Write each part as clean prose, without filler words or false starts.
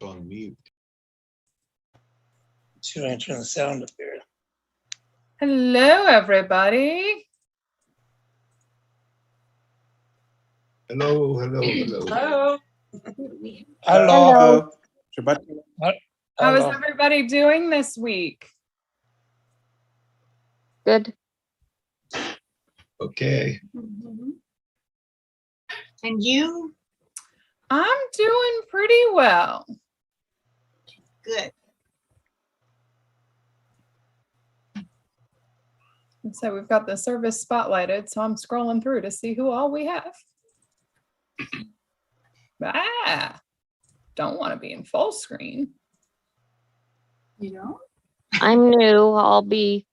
on mute. See if I can turn the sound up here. Hello, everybody. Hello, hello, hello. Hello. Hello. Shabbat. How is Hello. everybody doing this week? Good. Okay. And you? I'm doing pretty well. Good. So we've got the service spotlighted, so I'm scrolling through to see who all we have. Don't want to be in full screen. You know? I'm new. I'll be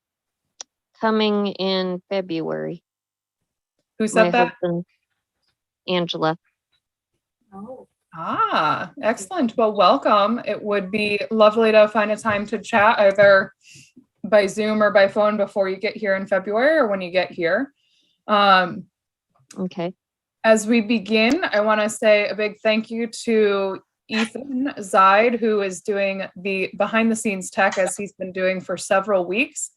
coming in February. Who said My that? husband, Angela. Oh. Excellent. Well, welcome. It would be lovely to find a time to chat either by Zoom or by phone before you get here in February or when you get here. Okay. As we begin, I want to say a big thank you to Ethan Zide, who is doing the behind the scenes tech as he's been doing for several weeks.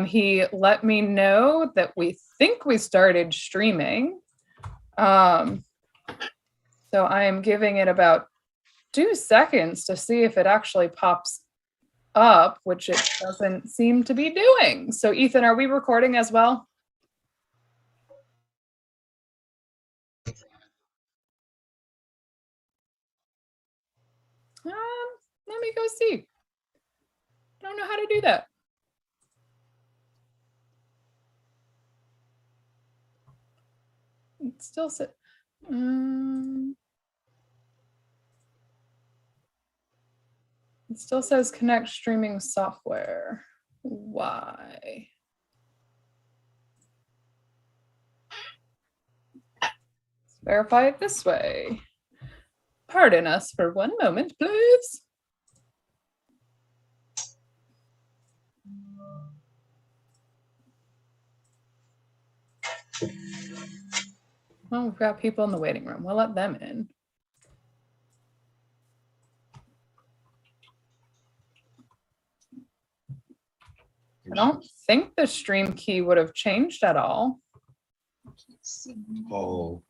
He let me know that we think we started streaming. So I am giving it about 2 seconds to see if it actually pops up, which it doesn't seem to be doing. So Ethan, are we recording as well? Let me go see. Don't know how to do that. It still says, it still says connect streaming software. Why? Let's verify it this way. Pardon us for one moment, please. Well, we've got people in the waiting room. We'll let them in. I don't think the stream key would have changed at all. Oh,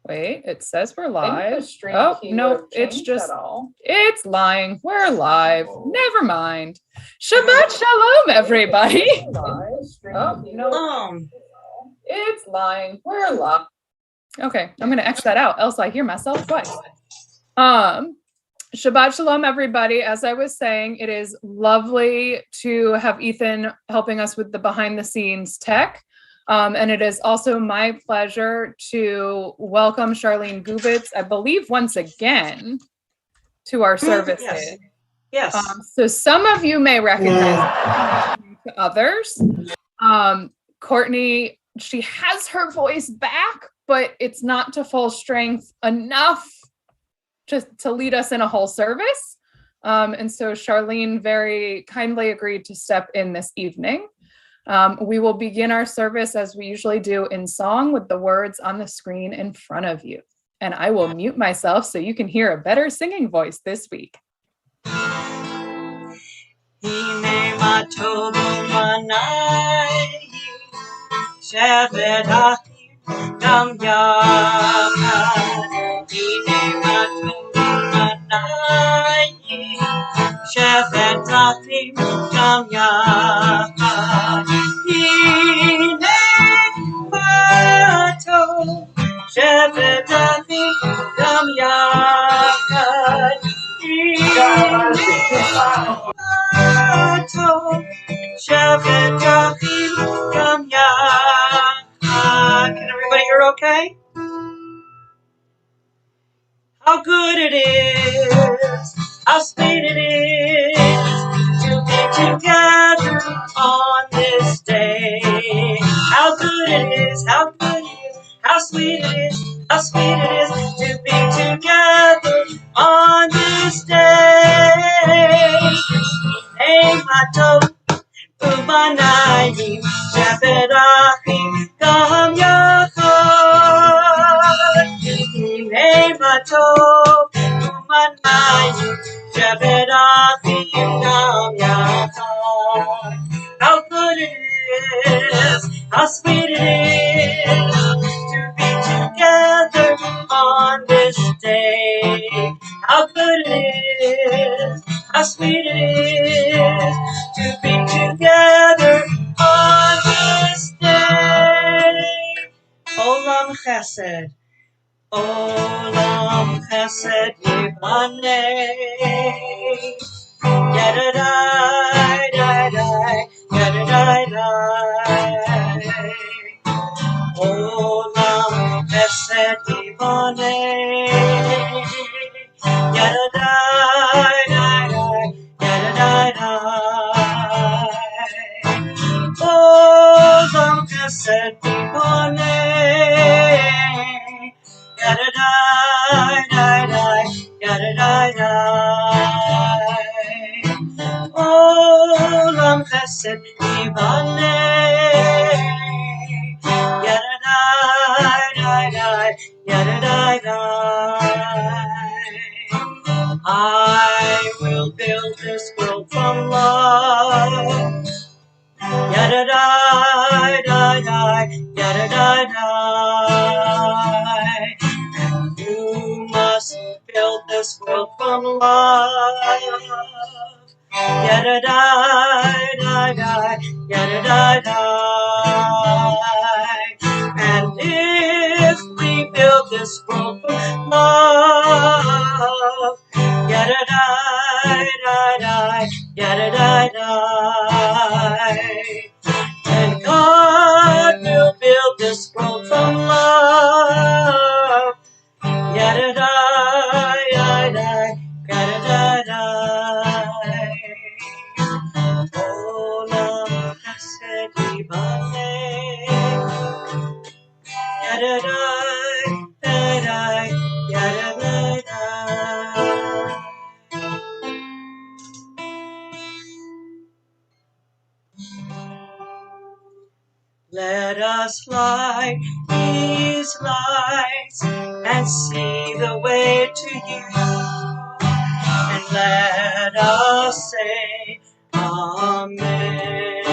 Wait, it says we're live. stream Oh, key no, would've it's changed just, at all. it's lying. We're live. Never mind. Shabbat shalom, everybody. Oh, no, it's lying. We're live. Okay, I'm going to X that out, else I hear myself twice. Shabbat shalom, everybody. As I was saying, it is lovely to have Ethan helping us with the behind the scenes tech. And it is also my pleasure to welcome Charlene Gubitz, I believe once again, to our services. Yes. So some of you may recognize to others. Courtney, she has her voice back, but it's not to full strength enough just to lead us in a whole service. And so Charlene very kindly agreed to step in this evening. We will begin our service as we usually do in song with the words on the screen in front of you. And I will mute myself so you can hear a better singing voice this week. Shabbat Rachim Gam Yachad Hinei Ma'atov Shabbat Rachim Gam Yachad Hinei Ma'atov Shabbat Rachim Gam Yachad. Can everybody hear okay? How good it is, how sweet it is to be together on this day. How good it is, how good it is, how sweet it is, how sweet it is to be together on this day. Hey, Matov, Umanayim, Shabbat Achim, Gam Yachad. Hinei Matov, how sweet it is to be together on this day. How good it is, how sweet it is to be together on this day. Olam Chesed, Olam Chesed Yivaneh. Yadadai, dadai, yadadai, dai. Olam Chesed Yivaneh. Yadadai, dadai, yadadai, dai. Olam Chesed Yivaneh. Yadadai, dadai, yadadai, dai. Olam Chesed Yivaneh. Yadadai, dadai, yadadai, dai. I will build this world from love. Yadadai, dadai, yadadai, dai. You must build this world from love. Yadadai, dadai, yadadai, dai. And if we build this world from love, yadadai, dadai, yadadai, dai. And God will build this world from love. Yadadai, yadai, yadadai, dai. Olam Chesed Yivaneh. Yadadai, yadai, yadadai, dai. Let us light these lights and see the way to you. And let us say Amen.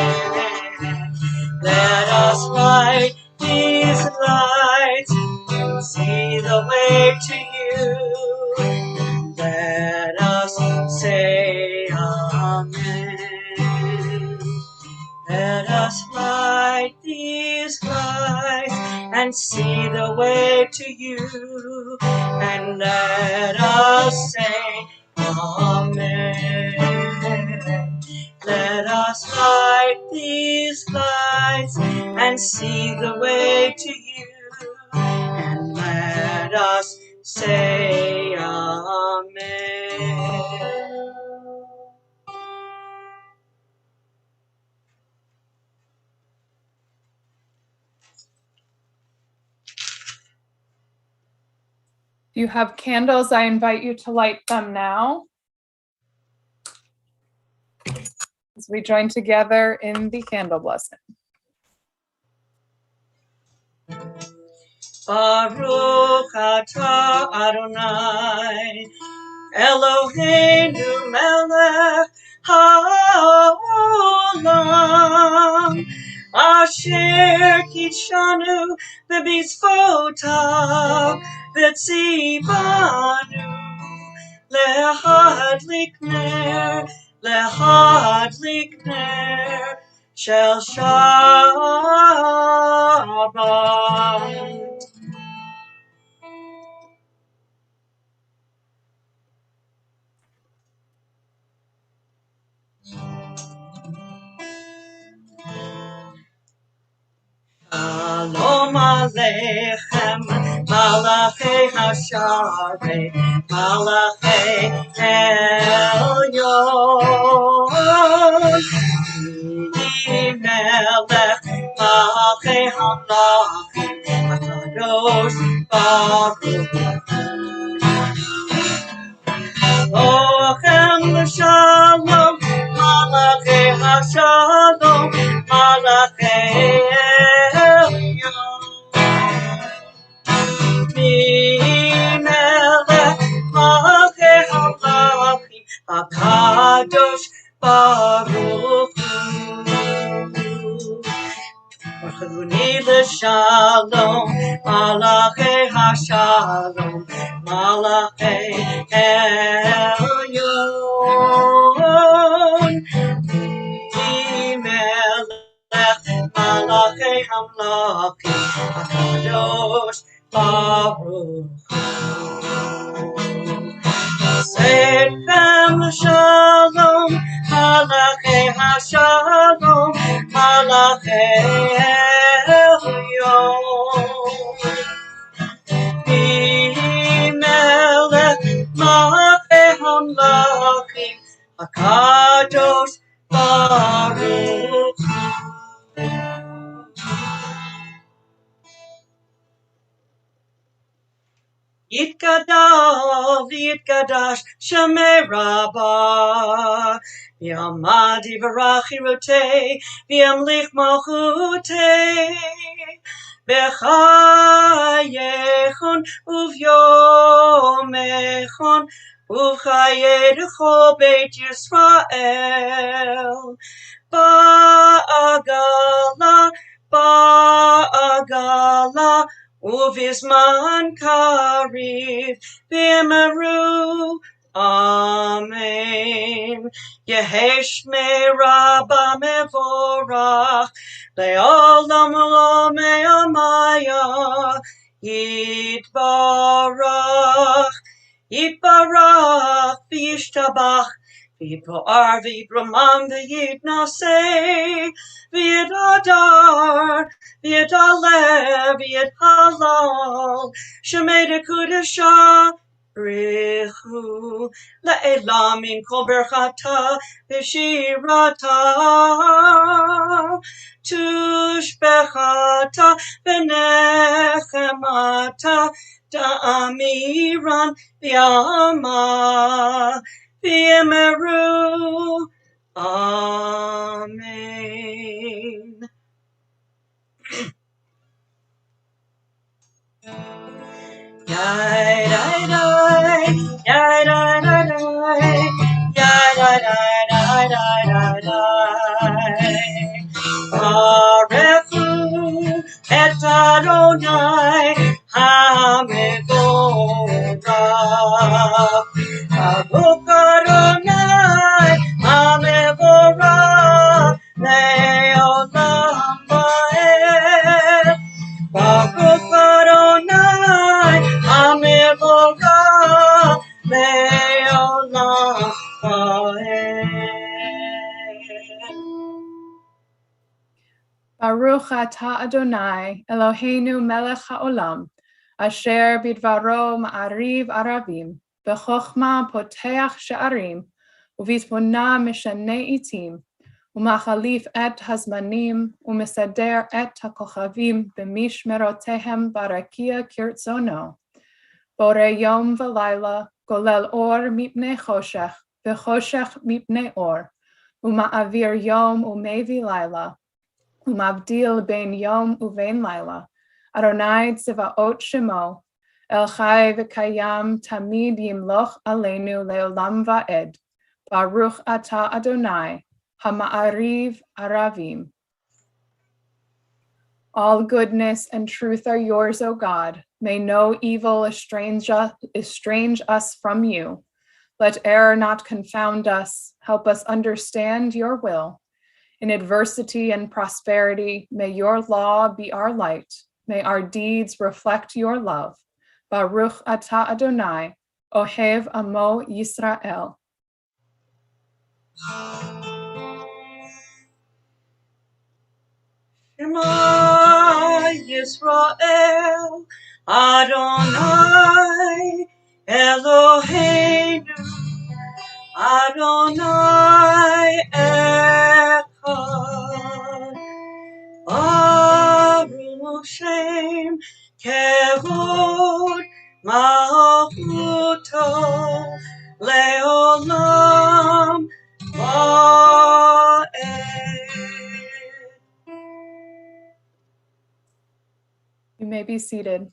Let us light these lights and see the way to you. Let us say Amen. Let us light these lights and see the way to you. And let us say Amen. Let us light these lights and see the way to you. And let us say Amen. If you have candles, I invite you to light them now as we join together in the candle blessing. Baruch atah Adonai, Eloheinu melech haolam, asher kitshanu b'mitzvotav v'tzivanu lehadlik ner shel Shabbat. Shalom Aleichem, Malachei Hasharei, Malachei Elyon. Yi Melech, Malachei Hamlachim, HaKadosh Baruch Hu. Lochem Shalom, Malachei Hashalom, Malachei HaKadosh Baruch Hu. Chuni l'shalom, Malachei HaShalom, Malachei Elyon. Melech, Malachei Hamlachim, HaKadosh Baruch Seichem Shalom, Malachei HaShalom, Malachei Elyon. Melech, Malachei Hamlachim, HaKadosh Baruch Yitkadash, Yitkadash, Shemei Rabbah, V'yamadi v'rachirotei, v'yamlich malchutei, v'chayechon uv'yomechon, uv'chayedecho Beit Yisrael, ba'agala, ba'agala, Uvisman Kariv Bimaru Amen. Yeheshme Rabba Mevorach Leolam Lome Amaya Yitbarach Yitbarach Vishtabach V'yipoar v'yitramam v'yitnaseh v'yitadar v'yitalev v'yithalal shemei dekudesha richu le'elam min kol berchata v'shirata tushbechata v'nechemata da'amiran v'yama V'yemeru. Amen. Yai dai dai, yai dai dai dai, yai dai dai dai dai dai dai. Barechu et Adonai HaMevorach. Baruch Adonai HaMevorach le'olam va'ed. Baruch Adonai HaMevorach le'olam va'ed. Baruch atah Adonai, Eloheinu melech haolam, asher bidvaro ma'ariv aravim, b'chochma poteach she'arim, uvizbona mishanei itim, umachalif et hazmanim, umesader et hakochavim, b'mishmerotehem barakia kirtzono. Bore yom v'layla, golel or mipnei choshech, v'choshech mipnei or, uma'avir yom umevi layla, Umavdil ben yom uvein laila, Adonai tzivaot shemo, El chai v'kayam tamid yimloch aleinu leolam va'ed, Baruch atah Adonai, hama'ariv aravim. All goodness and truth are yours, O God. May no evil estrange us from you. Let error not confound us. Help us understand your will. In adversity and prosperity, may your law be our light. May our deeds reflect your love. Baruch atah Adonai, Ohev Amo Yisrael. Shema Yisrael, Adonai Eloheinu, Adonai Echad. Baruch Shem Kevod Malchuto Leolam Va'ed. You may be seated.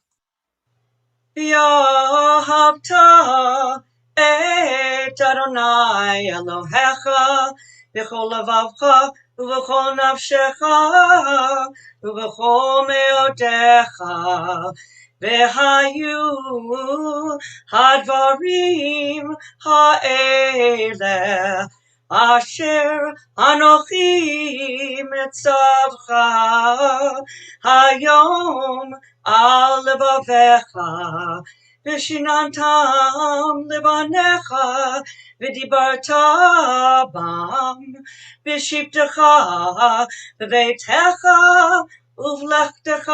V'ahavta et Adonai Elohecha v'chol levavcha ובכל נפשך, ובכל מאודיך, והיו הדברים האלה אשר אנוכי מצווך היום על לבביך, ושיננתם לבניך, ודיברת בם בשבתך בביתך ובלכתך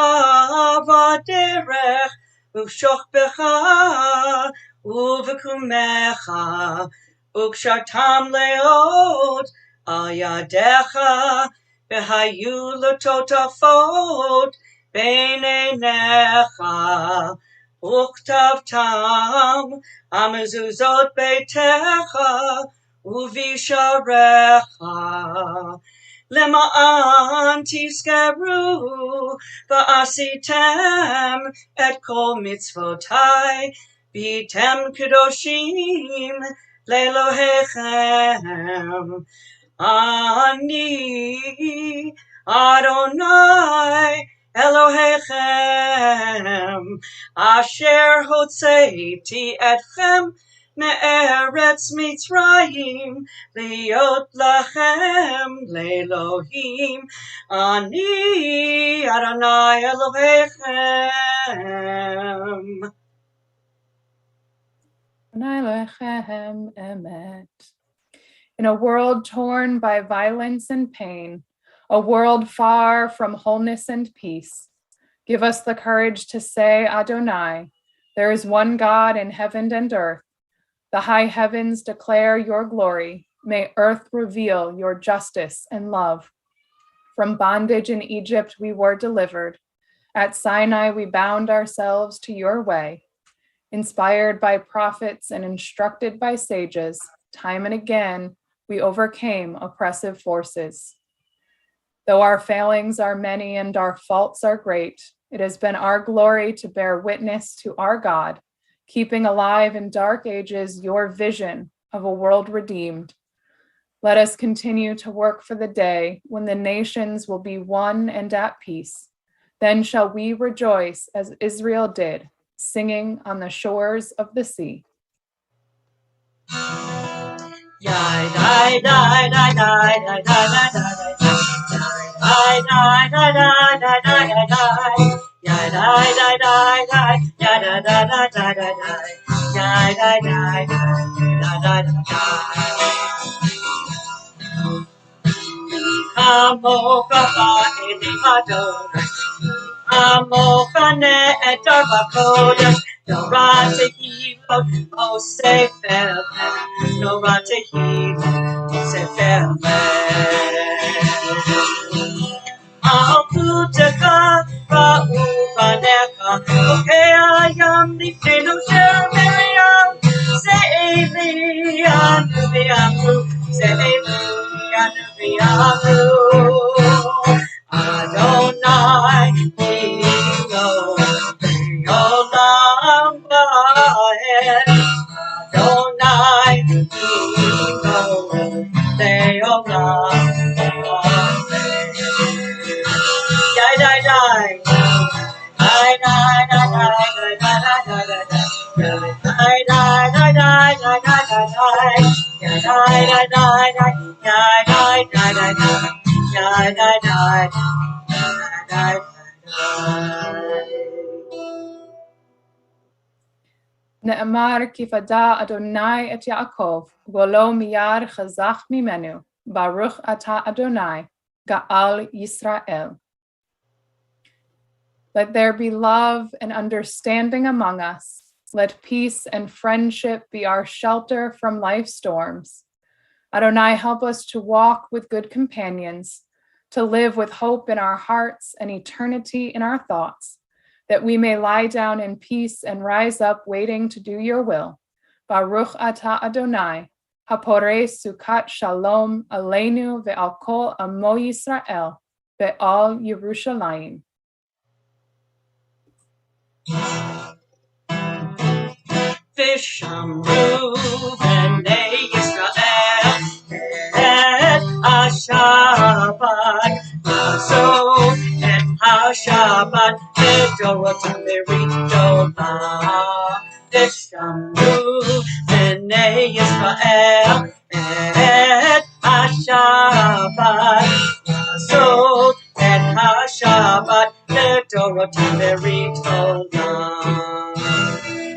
בדרך ובשוכבך ובקומך, וקשרתם לאות על ידיך, והיו לטוטפות בין עיניך, וכתבתם על מזוזות ביתך ובשעריך, למען תזכרו ועשיתם את כל מצוותי, והייתם קדושים לאלוהיכם. אני אדוני אלוהיכם, אשר הוצאתי אתכם מארץ מצרים, להיות לכם לאלוהים. אני אדוני אלוהיכם. Elohechem emet. In a world torn by violence and pain, a world far from wholeness and peace, give us the courage to say, Adonai, there is one God in heaven and earth. The high heavens declare your glory. May earth reveal your justice and love. From bondage in Egypt we were delivered. At Sinai we bound ourselves to your way. Inspired by prophets and instructed by sages, time and again, we overcame oppressive forces. Though our failings are many and our faults are great, it has been our glory to bear witness to our God, keeping alive in dark ages your vision of a world redeemed. Let us continue to work for the day when the nations will be one and at peace. Then shall we rejoice as Israel did, singing on the shores of the sea. Amochane et arbakodesh, no ratehilo, o sefele, no ratehilo, o sefele. Al-Putaka, Ra'ubanecha, Okayam, Nifenu, Sher-Miriam, Se'eli, Anu-Bi'amru, Se'eli, Anu-Bi'amru. Adonai, Hilo, Olam Vahed. Adonai, Hilo, Leolam Vahed. Die, die, die. Die, die, die, die, Ne'emar kifada Adonai et Yaakov, golo miyar chazach mimenu, Baruch ata Adonai, Ga'al Yisrael. Let there be love and understanding among us. Let peace and friendship be our shelter from life's storms. Adonai, help us to walk with good companions, to live with hope in our hearts and eternity in our thoughts, that we may lie down in peace and rise up waiting to do your will. Baruch ata Adonai, haporei sukat shalom aleinu ve'al kol amo Yisrael ve'al Yerushalayim. Vishamru b'nei Yisrael et HaShabbat. Lazot et HaShabbat לדורותם בריתו ושמרו בני ישראל את השבת. לעשות את השבת לדורותם בריתו.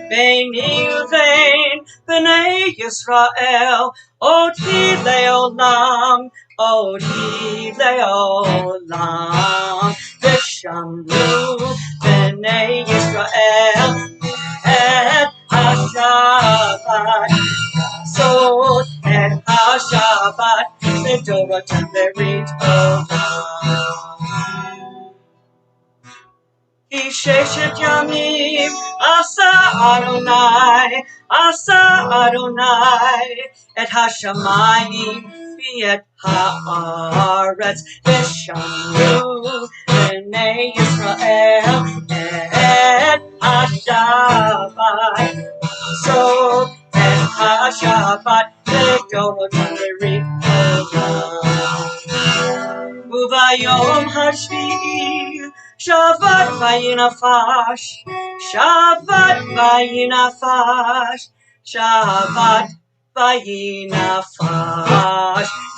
ביני ובין בני ישראל עוד היא לעולם, עוד היא לעולם. ושמרו בני ישראל את השבת. לעשות את השבת לדורותם בריתו. כי ששת ימים עשה אדוני את השמיים ואת הארץ. ושמרו בני ישראל את השבת. לעשות את השבת לדורותם בריתו. וביום השביעי שבת וינפש, שבת וינפש, שבת וינפש.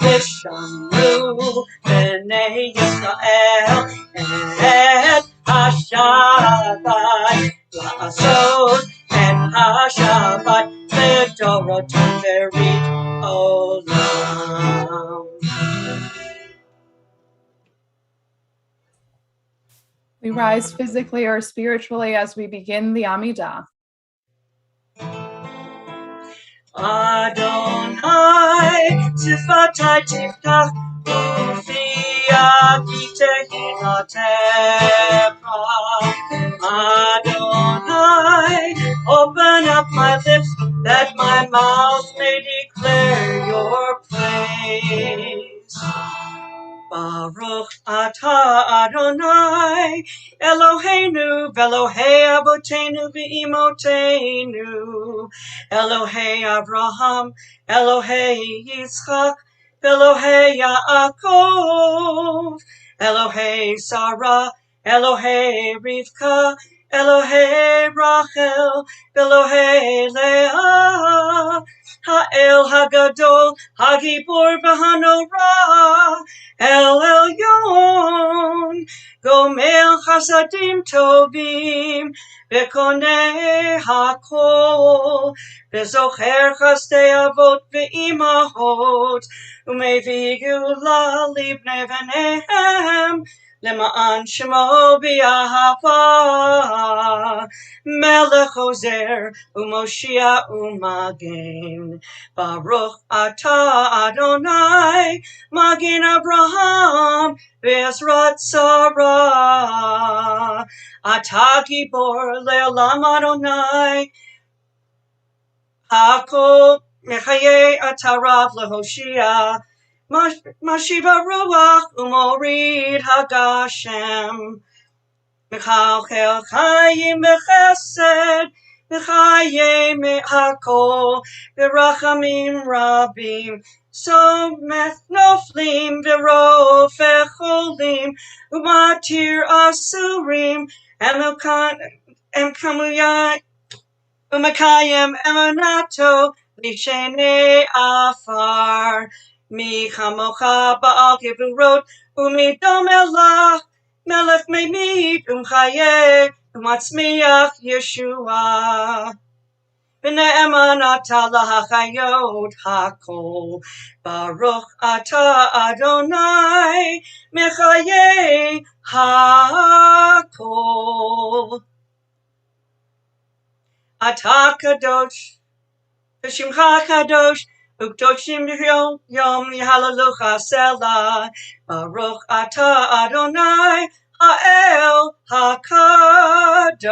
ושמרו בני ישראל את השבת. לעשות את השבת לדורותם ברית עולם. We rise physically or spiritually as we begin the Amidah. Adonai, Sifatai Tiftach, Ufia Gitehi Tefra. Adonai, open up my lips that my mouth may declare your praise. Baruch atah Adonai, Eloheinu, Elohei Avotenu v'imotenu, Elohei Abraham, Elohei Yitzchak, Elohei Yaakov, Elohei Sarah, Elohei Rivka, Elohei Rachel, Elohei Leah, Ha'el Hagadol, Hagibor v'Hanorah, El Elyon, Gomel Chasadim Tovim, Bekonei Hakol, Bezocher Chastei Avot ve'imahot, Umevi Gula Libnei V'nehem, Lema'an Shemo B'Yahava, Melech Ozer, Umoshia Umagen. Baruch atah Adonai, Magen Abraham, Be'ezrat Sarah. Atah Gibor Le'olam Adonai, Hakol Mechaye Atarav Lehoshia, Mashiva Ruach Umorid Hagashem. Mechalchel Chayim V'Chesed, V'Chaye Me'Hakol, V'Rachamim Rabim, Somech Noflim, V'Rofech Cholim, Umatir Asurim, Umakayim Emanato, Lishene Afar, Mi Chamocha Ba'al Kivurot, Umidom Elah, Melech Meimid, Chaye, Matzmiach Yeshua. V'ne'eman atah lahachayot hakol. Baruch atah Adonai, Mechaye hakol. Atah kadosh, V'shimcha kadosh, Ukdoshim yom yahalalucha selah. Baruch atah Adonai, Ha'el HaKadosh.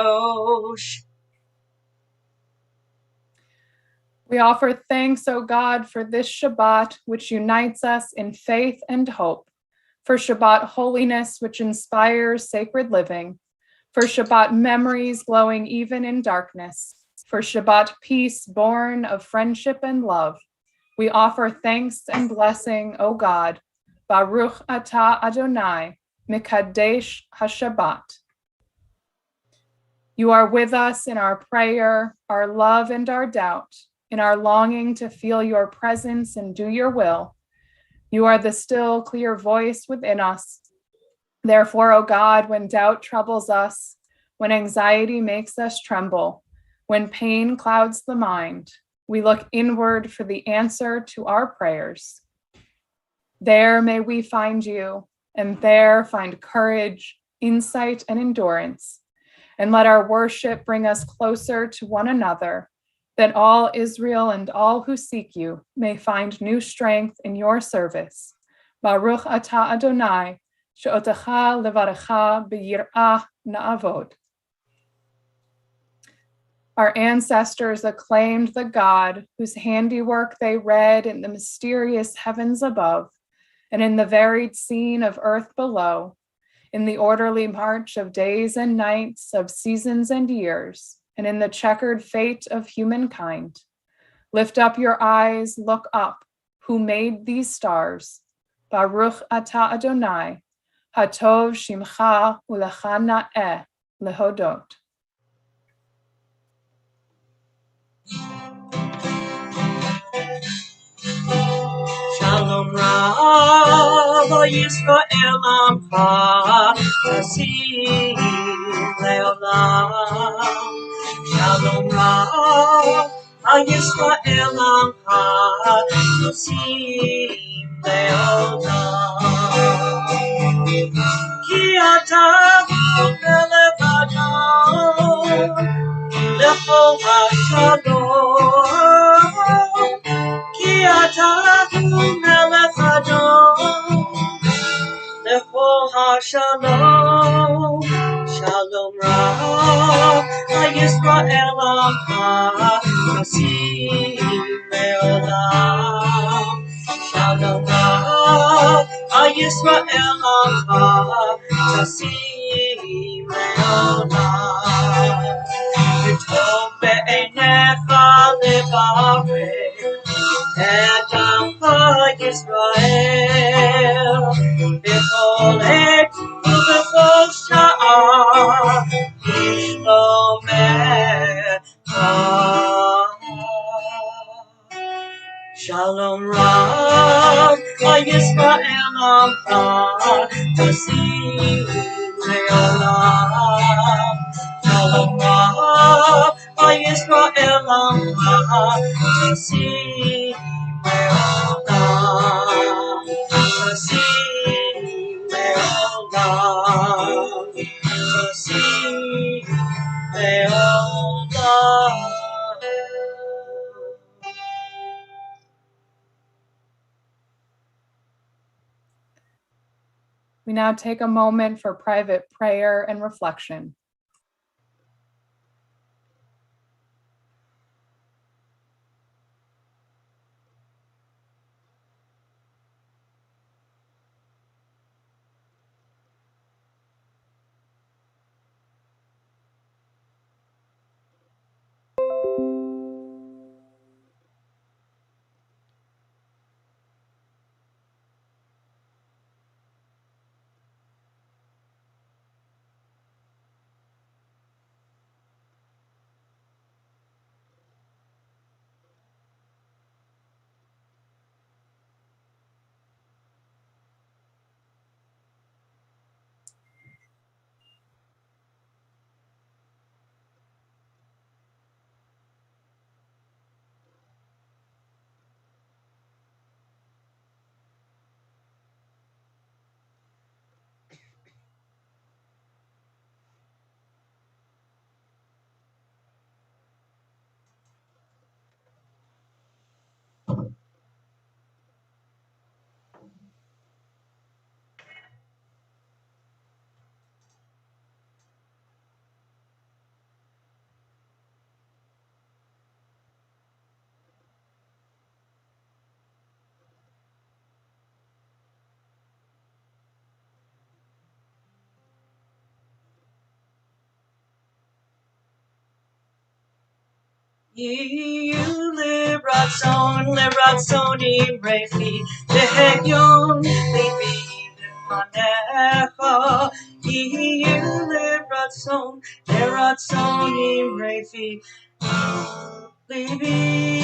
We offer thanks, O God, for this Shabbat, which unites us in faith and hope, for Shabbat holiness, which inspires sacred living, for Shabbat memories glowing even in darkness, for Shabbat peace born of friendship and love. We offer thanks and blessing, O God, Baruch atah Adonai, Mikadesh HaShabbat. You are with us in our prayer, our love, and our doubt, in our longing to feel your presence and do your will. You are the still, clear voice within us. Therefore, O God, when doubt troubles us, when anxiety makes us tremble, when pain clouds the mind, we look inward for the answer to our prayers. There may we find you, and there find courage, insight, and endurance. And let our worship bring us closer to one another, that all Israel and all who seek you may find new strength in your service. Baruch atah Adonai, she'otecha levarecha b'yir'ah na'avod. Our ancestors acclaimed the God whose handiwork they read in the mysterious heavens above, and in the varied scene of earth below, in the orderly march of days and nights, of seasons and years, and in the checkered fate of humankind. Lift up your eyes, look up, who made these stars. Baruch atah Adonai, hatov shimcha ulecha na'eh lehodot. Shalom Rav Yisrael Amcha Tasim Leolam. Shalom Rav Yisrael Amcha Tasim Leolam. Ki Ata Melech Adon Lechol HaShalom. Ki ata melech Adon lechol hashalom. Shalom Rav Yisrael Amcha Tasim Leolam. Shalom Rav Yisrael Amcha Tasim Leolam. V'tov be'einecha levarech et Amcha Yisrael b'chol עת ובכל שעה לשלומך. Shalom Rav Yisrael Amcha Tasim Leolam. Shalom Rav Yisrael Amcha Tasim Leolam. Tasim Leolam. Tasim Leolam. We now take a moment for private prayer and reflection. Liberazzoni, Refi, והגיון ליבי לפניך, יהיו לרצון, לרצון אמרי ליבי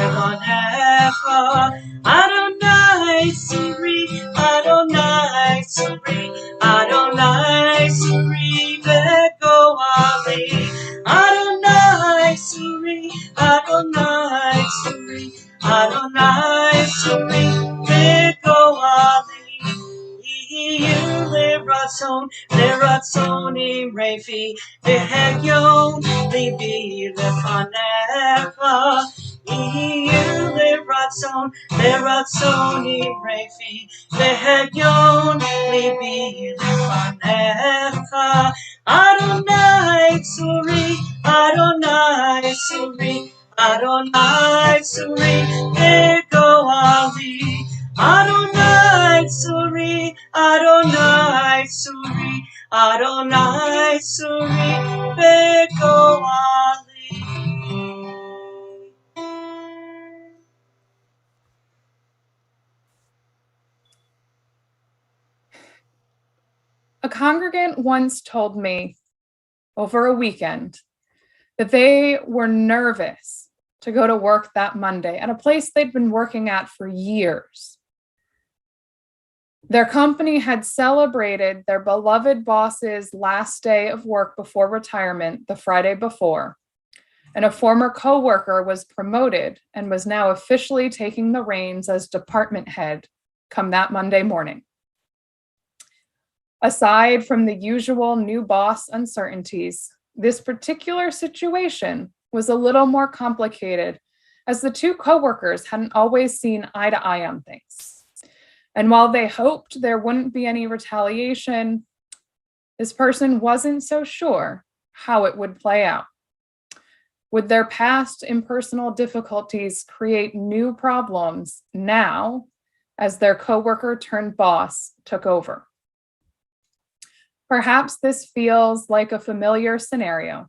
לפניך. Adonai Suri, Adonai Suri, Adonai Suri, Begoali. Adonai Suri, Adonai Suri, Adonai Suri, Begoali. לרצון אמרי והגיון ליבי לפניך, יהיו לרצון אמרי והגיון ליבי לפניך. אדוני צורי, אדוני צורי, אדוני צורי וגואלי. Adonai Suri, Adonai Suri, Adonai Suri, Begoali. A congregant once told me over a weekend that they were nervous to go to work that Monday at a place they'd been working at for years. Their company had celebrated their beloved boss's last day of work before retirement the Friday before, and a former coworker was promoted and was now officially taking the reins as department head come that Monday morning. Aside from the usual new boss uncertainties, this particular situation was a little more complicated, as the two coworkers hadn't always seen eye to eye on things. And while they hoped there wouldn't be any retaliation, this person wasn't so sure how it would play out. Would their past impersonal difficulties create new problems now as their coworker turned boss took over? Perhaps this feels like a familiar scenario.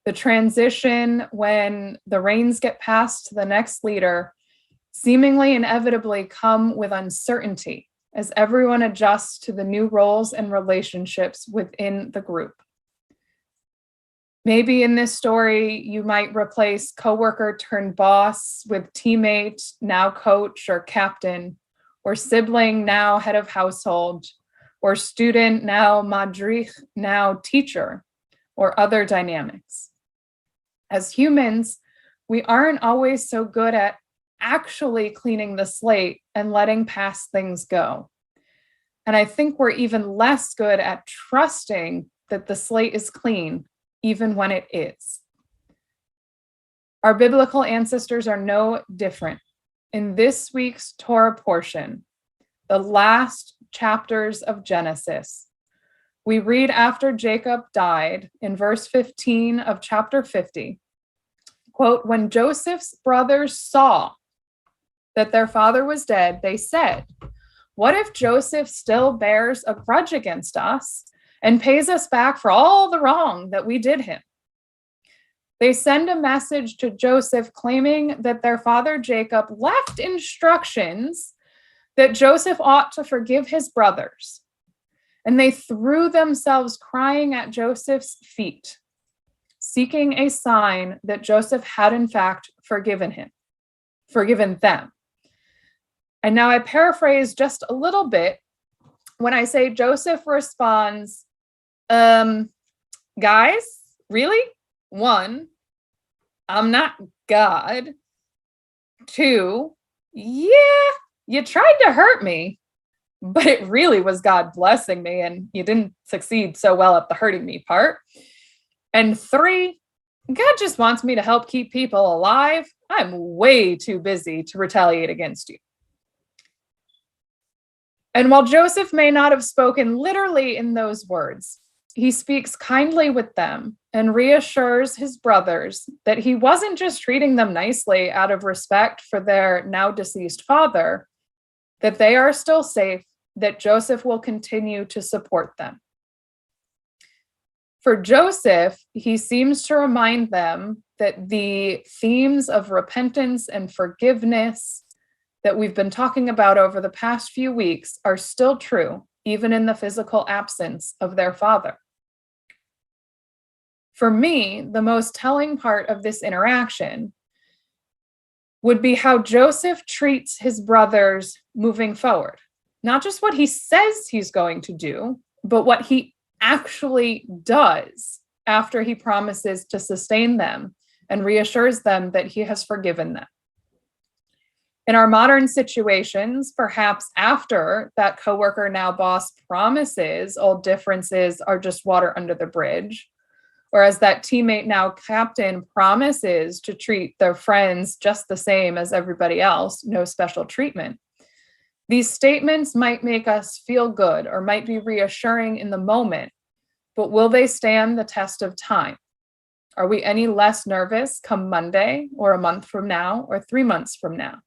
The transition when the reins get passed to the next leader seemingly inevitably come with uncertainty as everyone adjusts to the new roles and relationships within the group. Maybe in this story, you might replace coworker turned boss with teammate, now coach or captain, or sibling, now head of household, or student, now madrich, now teacher, or other dynamics. As humans, we aren't always so good at actually cleaning the slate and letting past things go. And I think we're even less good at trusting that the slate is clean, even when it is. Our biblical ancestors are no different. In this week's Torah portion, the last chapters of Genesis, we read after Jacob died in verse 15 of chapter 50, quote, when Joseph's brothers saw that their father was dead, they said, what if Joseph still bears a grudge against us and pays us back for all the wrong that we did him? They send a message to Joseph claiming that their father Jacob left instructions that Joseph ought to forgive his brothers. And they threw themselves crying at Joseph's feet, seeking a sign that Joseph had in fact forgiven them. And now I paraphrase just a little bit when I say Joseph responds, guys, really? 1, I'm not God. 2, yeah, you tried to hurt me, but it really was God blessing me, and you didn't succeed so well at the hurting me part. And 3, God just wants me to help keep people alive. I'm way too busy to retaliate against you. And while Joseph may not have spoken literally in those words, he speaks kindly with them and reassures his brothers that he wasn't just treating them nicely out of respect for their now deceased father, that they are still safe, that Joseph will continue to support them. For Joseph, he seems to remind them that the themes of repentance and forgiveness that we've been talking about over the past few weeks are still true, even in the physical absence of their father. For me, the most telling part of this interaction would be how Joseph treats his brothers moving forward. Not just what he says he's going to do, but what he actually does after he promises to sustain them and reassures them that he has forgiven them. In our modern situations, perhaps after that coworker, now boss, promises old differences are just water under the bridge, or as that teammate, now captain, promises to treat their friends just the same as everybody else, no special treatment. These statements might make us feel good or might be reassuring in the moment, but will they stand the test of time? Are we any less nervous come Monday or a month from now or 3 months from now?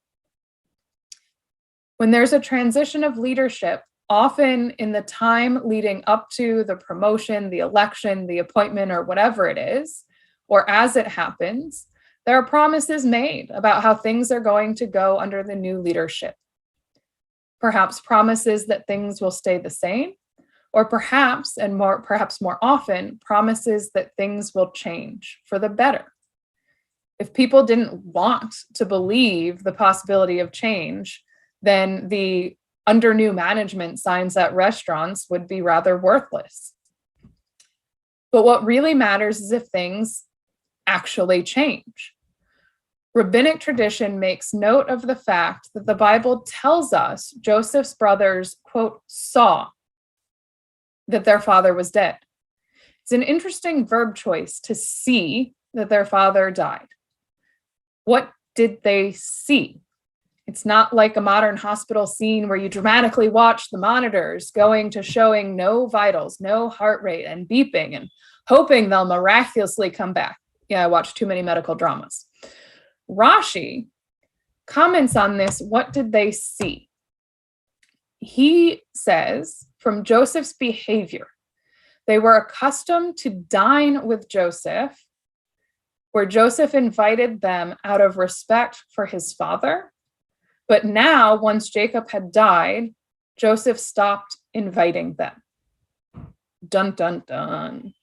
When there's a transition of leadership, often in the time leading up to the promotion, the election, the appointment, or whatever it is, or as it happens, there are promises made about how things are going to go under the new leadership. Perhaps promises that things will stay the same, or perhaps more often, promises that things will change for the better. If people didn't want to believe the possibility of change, then the under new management signs at restaurants would be rather worthless. But what really matters is if things actually change. Rabbinic tradition makes note of the fact that the Bible tells us Joseph's brothers, quote, saw that their father was dead. It's an interesting verb choice, to see that their father died. What did they see? It's not like a modern hospital scene where you dramatically watch the monitors going to showing no vitals, no heart rate, and beeping and hoping they'll miraculously come back. Yeah, I watch too many medical dramas. Rashi comments on this. What did they see? He says, from Joseph's behavior, they were accustomed to dine with Joseph, where Joseph invited them out of respect for his father. But now, once Jacob had died, Joseph stopped inviting them. Dun, dun, dun.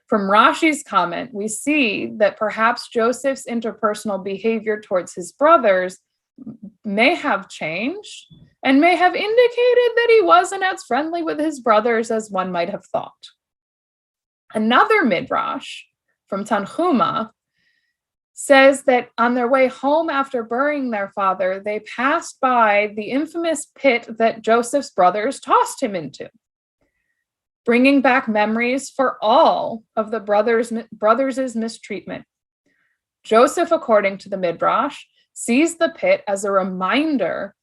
From Rashi's comment, we see that perhaps Joseph's interpersonal behavior towards his brothers may have changed and may have indicated that he wasn't as friendly with his brothers as one might have thought. Another midrash from Tanhuma says that on their way home after burying their father, they passed by the infamous pit that Joseph's brothers tossed him into, bringing back memories for all of the brothers' mistreatment. Joseph, according to the midrash, sees the pit as a reminder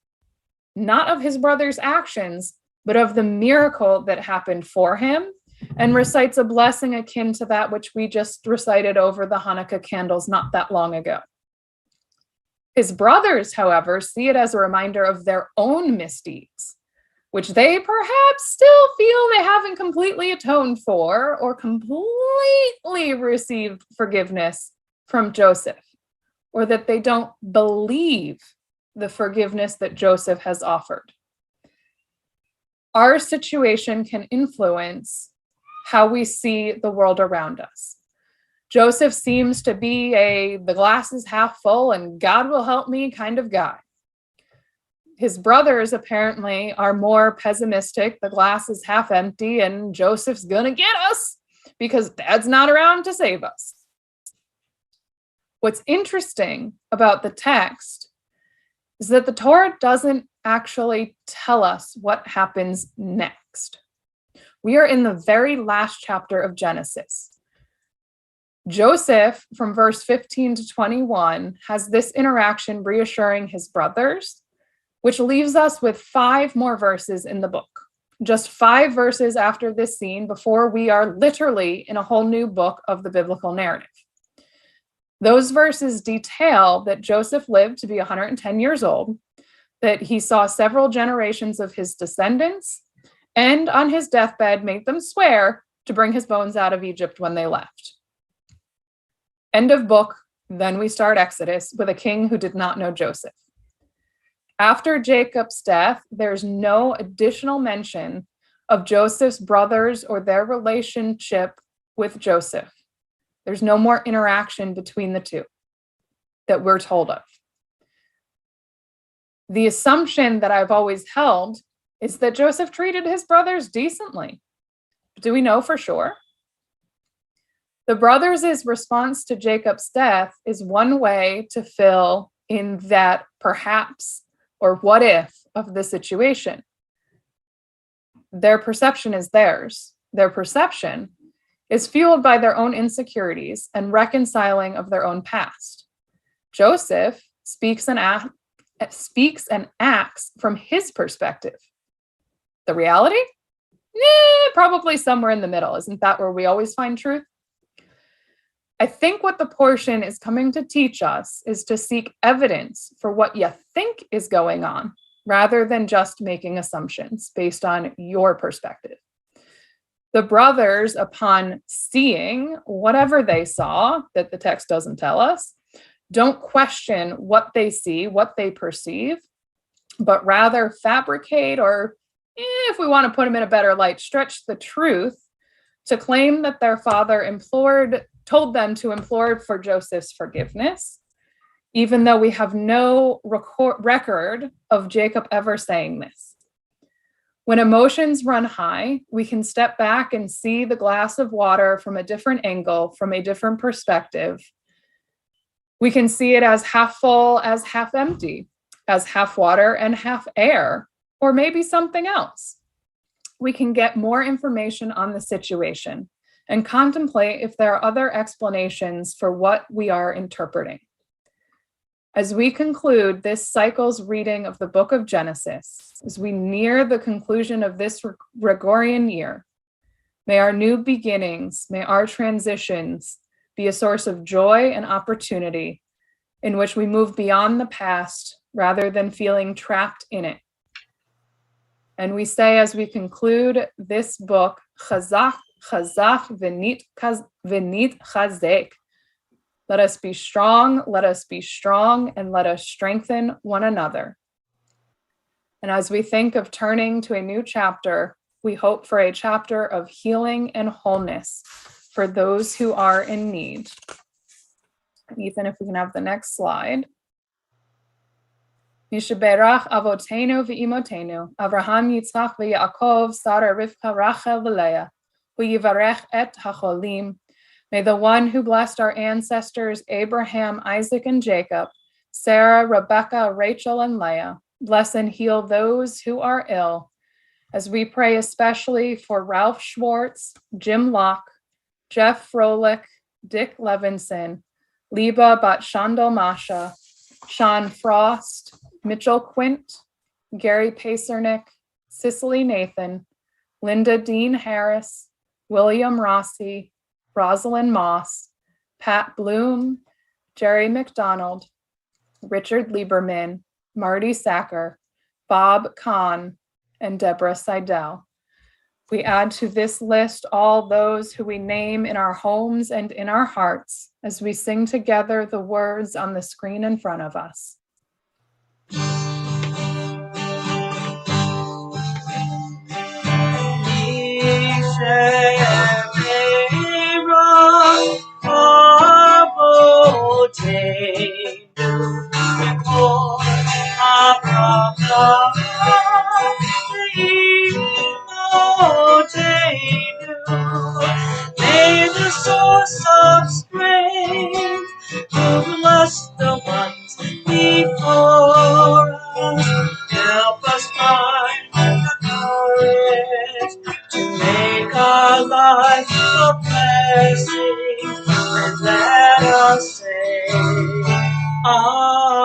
not of his brother's actions, but of the miracle that happened for him, and recites a blessing akin to that which we just recited over the Hanukkah candles not that long ago. His brothers, however, see it as a reminder of their own misdeeds, which they perhaps still feel they haven't completely atoned for or completely received forgiveness from Joseph, or that they don't believe the forgiveness that Joseph has offered. Our situation can influence how we see the world around us. Joseph seems to be the glass is half full and God will help me kind of guy. His brothers apparently are more pessimistic. The glass is half empty and Joseph's gonna get us because dad's not around to save us. What's interesting about the text is that the Torah doesn't actually tell us what happens next. We are in the very last chapter of Genesis. Joseph, from verse 15 to 21, has this interaction reassuring his brothers, which leaves us with 5 more verses in the book. Just 5 verses after this scene before we are literally in a whole new book of the biblical narrative. Those verses detail that Joseph lived to be 110 years old, that he saw several generations of his descendants, and on his deathbed made them swear to bring his bones out of Egypt when they left. End of book. Then we start Exodus with a king who did not know Joseph. After Jacob's death, there's no additional mention of Joseph's brothers or their relationship with Joseph. There's no more interaction between the two that we're told of. The assumption that I've always held is that Joseph treated his brothers decently. Do we know for sure? The brothers' response to Jacob's death is one way to fill in that perhaps or what if of the situation. Their perception is theirs. Their perception is fueled by their own insecurities and reconciling of their own past. Joseph speaks and acts from his perspective. The reality? Probably somewhere in the middle. Isn't that where we always find truth? I think what the portion is coming to teach us is to seek evidence for what you think is going on, rather than just making assumptions based on your perspective. The brothers, upon seeing whatever they saw, that the text doesn't tell us, don't question what they see, what they perceive, but rather fabricate or, if we want to put them in a better light, stretch the truth to claim that their father told them to implore for Joseph's forgiveness, even though we have no record of Jacob ever saying this. When emotions run high, we can step back and see the glass of water from a different angle, from a different perspective. We can see it as half full, as half empty, as half water and half air, or maybe something else. We can get more information on the situation and contemplate if there are other explanations for what we are interpreting. As we conclude this cycle's reading of the book of Genesis, as we near the conclusion of this Gregorian year, may our new beginnings, may our transitions be a source of joy and opportunity in which we move beyond the past rather than feeling trapped in it. And we say as we conclude this book, Chazak v'nit chazek. Let us be strong, and let us strengthen one another. And as we think of turning to a new chapter, we hope for a chapter of healing and wholeness for those who are in need. Ethan, if we can have the next slide. Yishaberach avotenu v'imotenu, Avraham, Yitzchak, v'Yaakov, Sarah, Rivka, Rachel, v'Leah, hu yivarech et hacholim. May the one who blessed our ancestors, Abraham, Isaac, and Jacob, Sarah, Rebecca, Rachel, and Leah, bless and heal those who are ill, as we pray especially for Ralph Schwartz, Jim Locke, Jeff Froelich, Dick Levinson, Liba Batshandal Masha, Sean Frost, Mitchell Quint, Gary Pacernick, Cicely Nathan, Linda Dean Harris, William Rossi, Rosalind Moss, Pat Bloom, Jerry McDonald, Richard Lieberman, Marty Sacker, Bob Kahn, and Deborah Seidel. We add to this list all those who we name in our homes and in our hearts as we sing together the words on the screen in front of us. May the source of strength to bless the ones before us, help us find the courage to make our life a blessing, and let us say, Amen.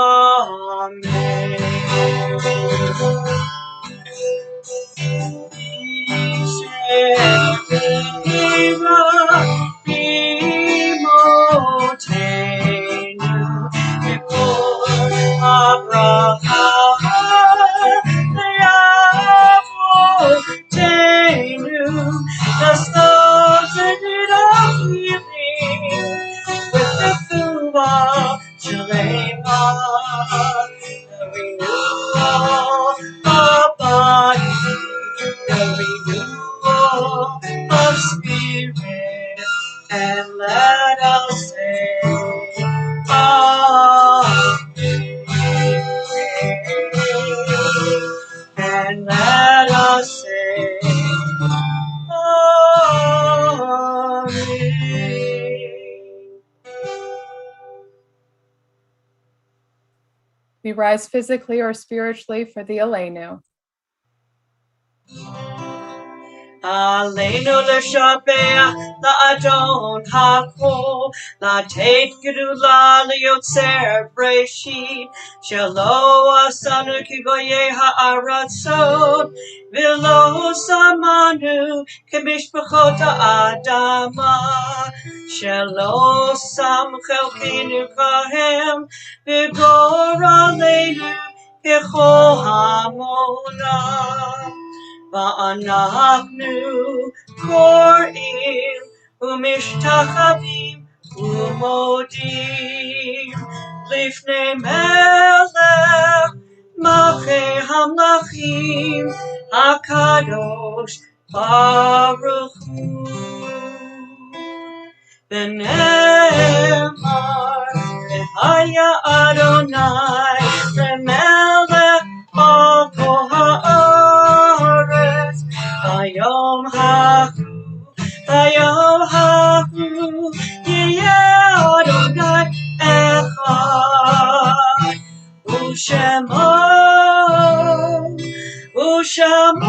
Shalem and let us say, Amen. And let us say, Amen. We rise physically or spiritually for the Aleinu. Aleinu l'shabeach la'adon ha'kol, la'tet gedula liotzer breshit, shelo asanu ki goyei ha'aratzot, v'lo samanu k'mishpachot ha'adama, shelo sam chelkenu kahem, v'gor aleinu k'chol ha'monah. ואנחנו קוראים ומשתחווים ומודים לפני מלך מלכי המלכים הקדוש ברוך הוא. ונאמר והיה אדוני למלך על כל הארץ היום ההוא יהיה אדוני אחד ושמו אחד.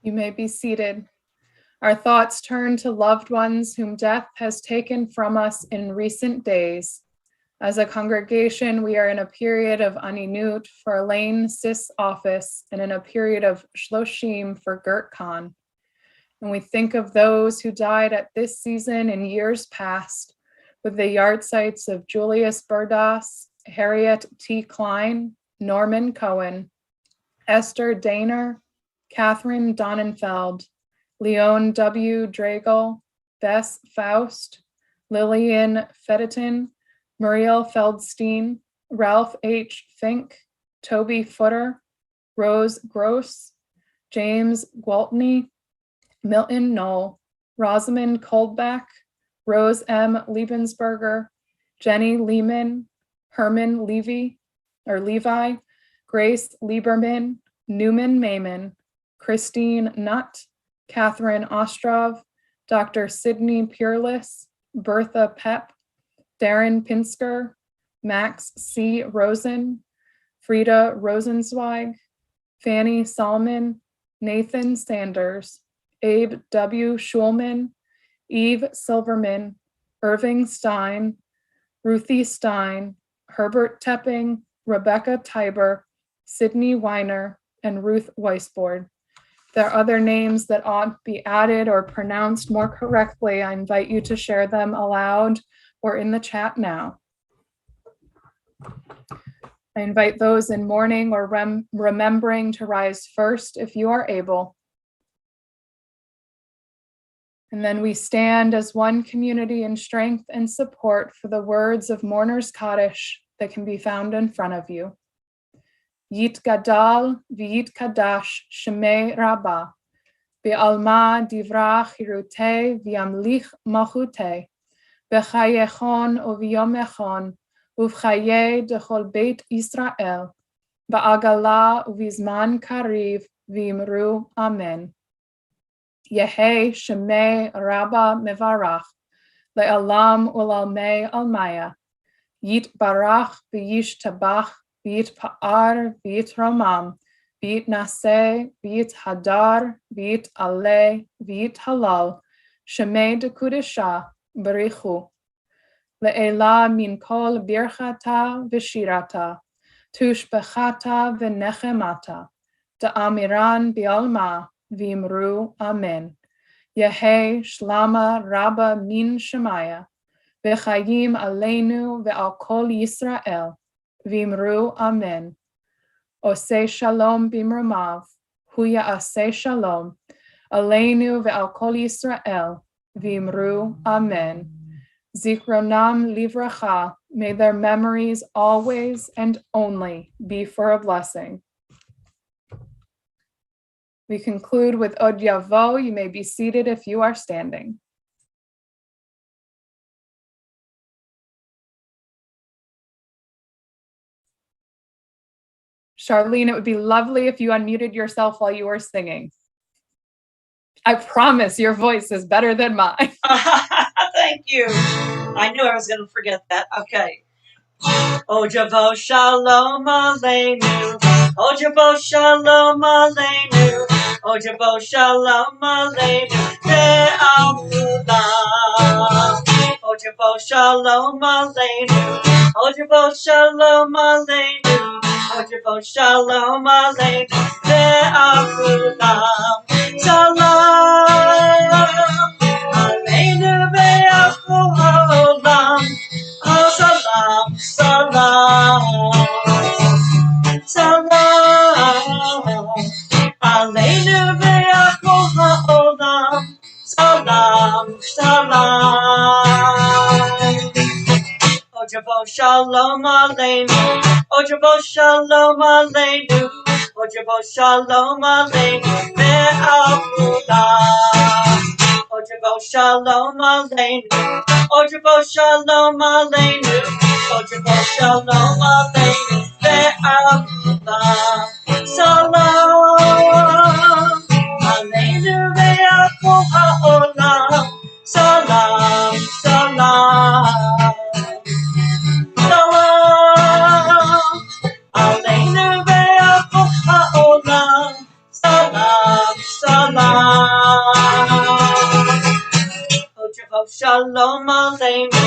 You may be seated. Our thoughts turn to loved ones whom death has taken from us in recent days. As a congregation, we are in a period of aninut for Elaine Sis office and in a period of shloshim for Gert Khan. And we think of those who died at this season in years past, with the yahrzeits of Julius Burdas, Harriet T. Klein, Norman Cohen, Esther Daner, Catherine Donnenfeld, Leon W. Dragle, Bess Faust, Lillian Fediton, Muriel Feldstein, Ralph H. Fink, Toby Footer, Rose Gross, James Gwaltney, Milton Knoll, Rosamond Coldback, Rose M. Liebensberger, Jenny Lehman, Herman Levi, Grace Lieberman, Newman Maiman, Christine Nutt, Catherine Ostrov, Dr. Sidney Peerless, Bertha Pepp, Darren Pinsker, Max C. Rosen, Frida Rosenzweig, Fanny Solomon, Nathan Sanders, Abe W. Schulman, Eve Silverman, Irving Stein, Ruthie Stein, Herbert Tepping, Rebecca Tiber, Sydney Weiner, and Ruth Weisbord. If there are other names that ought to be added or pronounced more correctly, I invite you to share them aloud or in the chat now. I invite those in mourning or remembering to rise first if you are able. And then we stand as one community in strength and support for the words of Mourner's Kaddish that can be found in front of you. Yit gadal v'yit kadash shemei rabba be'alma divrach hirute v'yamlich machute b'chayechon u'v'yomechon u'v'chaye dechol beit Yisrael ba'agala u'v'zman kariv v'imru amen. Yehe shemei rabba mevarach le'alam u'lalmei almaya yit barach v'yish tabach v'yit pa'ar v'yit romam v'yit naseh v'yit hadar v'yit aleh v'yit halal shemei dekudesha barichu le'ela min kol birchata v'shirata tushbechata v'nechemata da'amiran bi'alma v'imru amen. Yehe shlama rabba min shemaya v'chayim aleinu ve'al kol Yisrael v'imru amen. Oseh shalom bimramav hu ya'aseh shalom aleinu ve'al kol Yisrael v'imru amen. Zikronam livracha May their memories always and only be for a blessing. We conclude with Od Yavo. You may be seated if you are standing. Charlene, it would be lovely if you unmuted yourself while you were singing. I promise your voice is better than mine. Thank you. I knew I was going to forget that. Okay. Ojavo Shalom Aleinu. Ojavo Shalom Aleinu. Ojavo Shalom Aleinu. Ve'al kulam. Ojavo Shalom Aleinu. Ojavo Shalom Aleinu. Ojavo Shalom Aleinu. Ve'al kulam. Shalom Aleinu ve'al kulam. Oh, salam, salam, salam, aleinu ve'achol ha'olam, salam, salam. Ojavo shalom aleinu, ojavo shalom aleinu, ojavo shalom aleinu ve'al kulam. Ojavo shalom aleinu, ojavo shalom aleinu, ojavo shalom aleinu ve'al kulam. Salam aleinu ve'achol ha'olam, salam, salam. Salam aleinu ve'achol ha'olam, salam, salam. Ojavo shalom aleinu,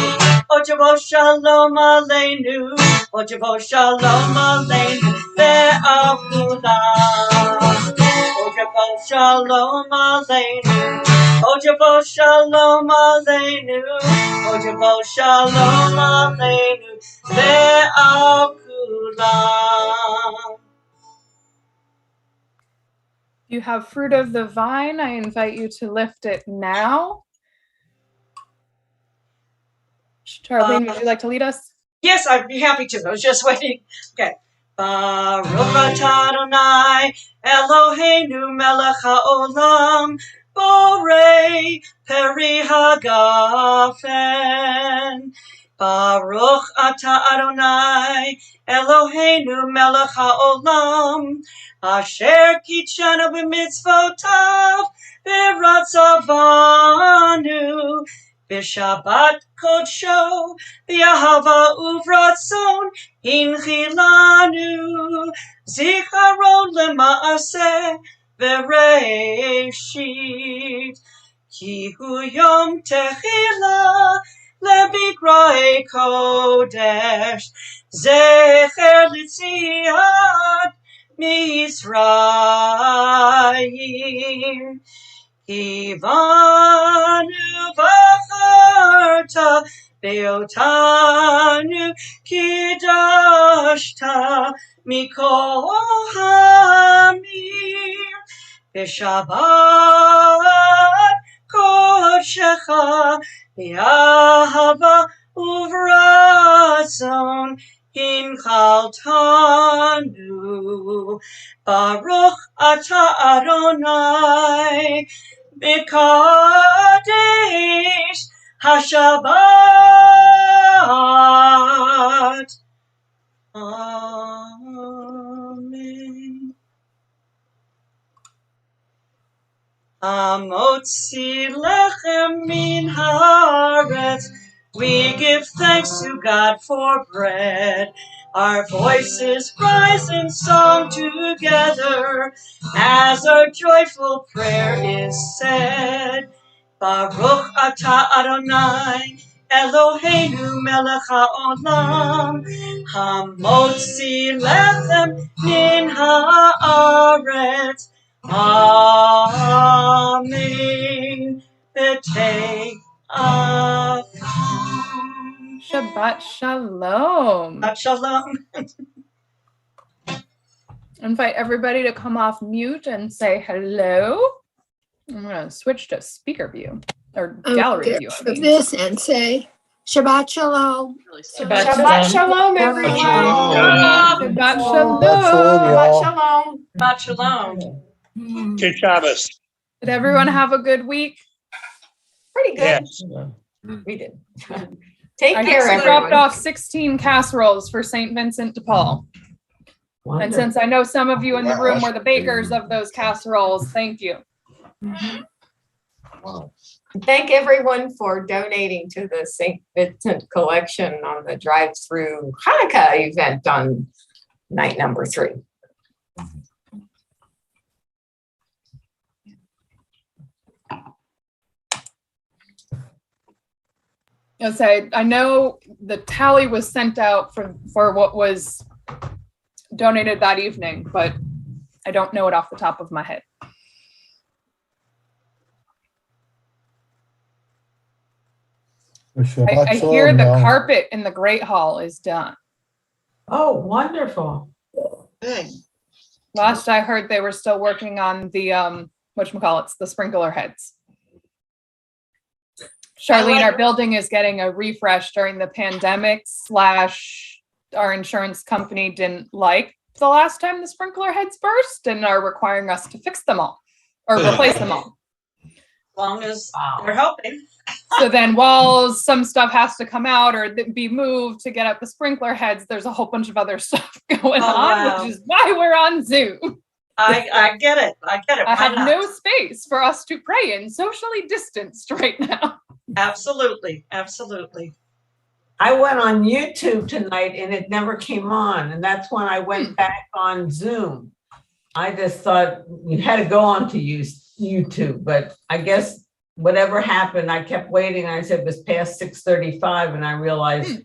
ojavo shalom aleinu, ojavo shalom aleinu ve'al kulam. Ojavo shalom aleinu, ojavo shalom aleinu, ojavo shalom aleinu ve'al kulam. If you have fruit of the vine, I invite you to lift it now. Charlene, would you like to lead us? Yes, I'd be happy to. I was just waiting. Okay. Baruch atah Adonai Eloheinu melech haolam borei peri hagafen. Baruch atah Adonai Eloheinu melech haolam asher kitshanu b'mitzvotav v'ratzavanu b'shabbat kodsho v'ahava uvratzon hinchilanu zicharon lema'aseh v'reishit ki hu yom tehila lebikra'ei kodesh zecher litziat Mitzrayim Kivanu v'acharta beotanu kidashta mikol hamir b'shabbat kodshecha b'ahava uvratzon hinchaltanu Baruch atah Adonai B'kadesh HaShabbat. Amen. Amotzi lechem min haaretz. We give thanks to God for bread. Our voices rise in song together as our joyful prayer is said. Baruch atah Adonai Eloheinu melech haolam hamotzi lechem min haaretz. Amen. B'tei Shabbat shalom. Shalom. Invite everybody to come off mute and say hello. I'm going to switch to speaker view or gallery view. For this and say Shabbat shalom. Shabbat Shabbat shalom, everyone. Shabbat Shalom, Shabbat y'all. shalom. Shabbat shalom. Good Shabbos. Did everyone have a good week? Pretty good. Yes. We did. Take I care, just dropped everyone. off 16 casseroles for St. Vincent de Paul. And since I know some of you in the room were the bakers of those casseroles, thank you. Wow. Thank everyone for donating to the St. Vincent collection on the drive-through Hanukkah event on night number 3. I know the tally was sent out for what was donated that evening, but I don't know it off the top of my head. I hear the carpet in the Great Hall is done. Oh, wonderful. Last I heard, they were still working on the whatchamacallits, the sprinkler heads. Charlene, our building is getting a refresh during the pandemic / our insurance company didn't like the last time the sprinkler heads burst and are requiring us to fix them all or replace them all. As long as they're helping. So then while some stuff has to come out or be moved to get up the sprinkler heads, there's a whole bunch of other stuff going on, which is why we're on Zoom. I get it. I get it. I have no space for us to pray in, socially distanced right now. Absolutely. Absolutely. I went on YouTube tonight and it never came on. And that's when I went back on Zoom. I just thought you had to go on to use YouTube, but I guess whatever happened, I kept waiting. I said it was past 6:35 and I realized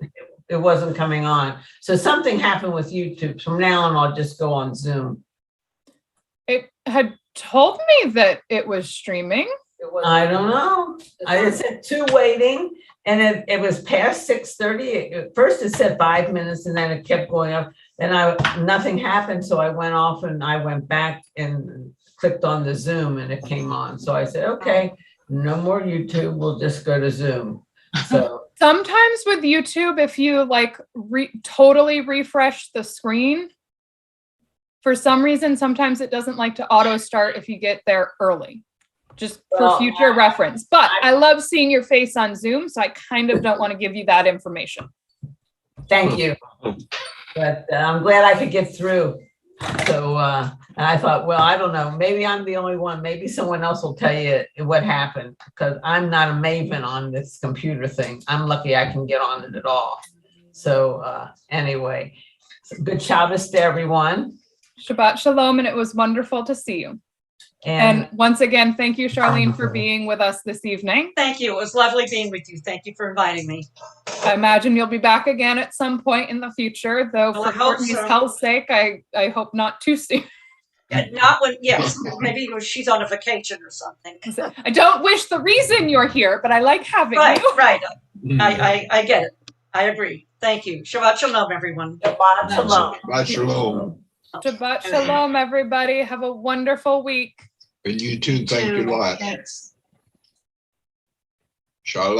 it wasn't coming on. So something happened with YouTube. From now on, I'll just go on Zoom. It had told me that it was streaming. I don't know. I said 2 waiting and it was past 6:30. At first it said 5 minutes and then it kept going up. Then nothing happened. So I went off and I went back and clicked on the Zoom and it came on. So I said, okay, no more YouTube. We'll just go to Zoom. So sometimes with YouTube, if you like totally refresh the screen, for some reason, sometimes it doesn't like to auto start if you get there early. Just for future reference. But I love seeing your face on Zoom, so I kind of don't want to give you that information. Thank you. But I'm glad I could get through. So and I thought, well, I don't know, maybe I'm the only one. Maybe someone else will tell you what happened because I'm not a maven on this computer thing. I'm lucky I can get on it at all. So anyway, good Shabbos to everyone. Shabbat shalom, and it was wonderful to see you. And once again, thank you, Charlene, for being with us this evening. Thank you. It was lovely being with you. Thank you for inviting me. I imagine you'll be back again at some point in the future, though Well, for I hope Courtney's so. health's sake, I hope not too soon. Not when, yes, maybe when she's on a vacation or something. I don't wish the reason you're here, but I like having Right, you. right. I get it. I agree. Thank you. Shabbat shalom, everyone. Shabbat shalom. Shabbat shalom. Shabbat shalom, everybody. Have a wonderful week. And you too. Thank you a lot. Thanks. Shalom.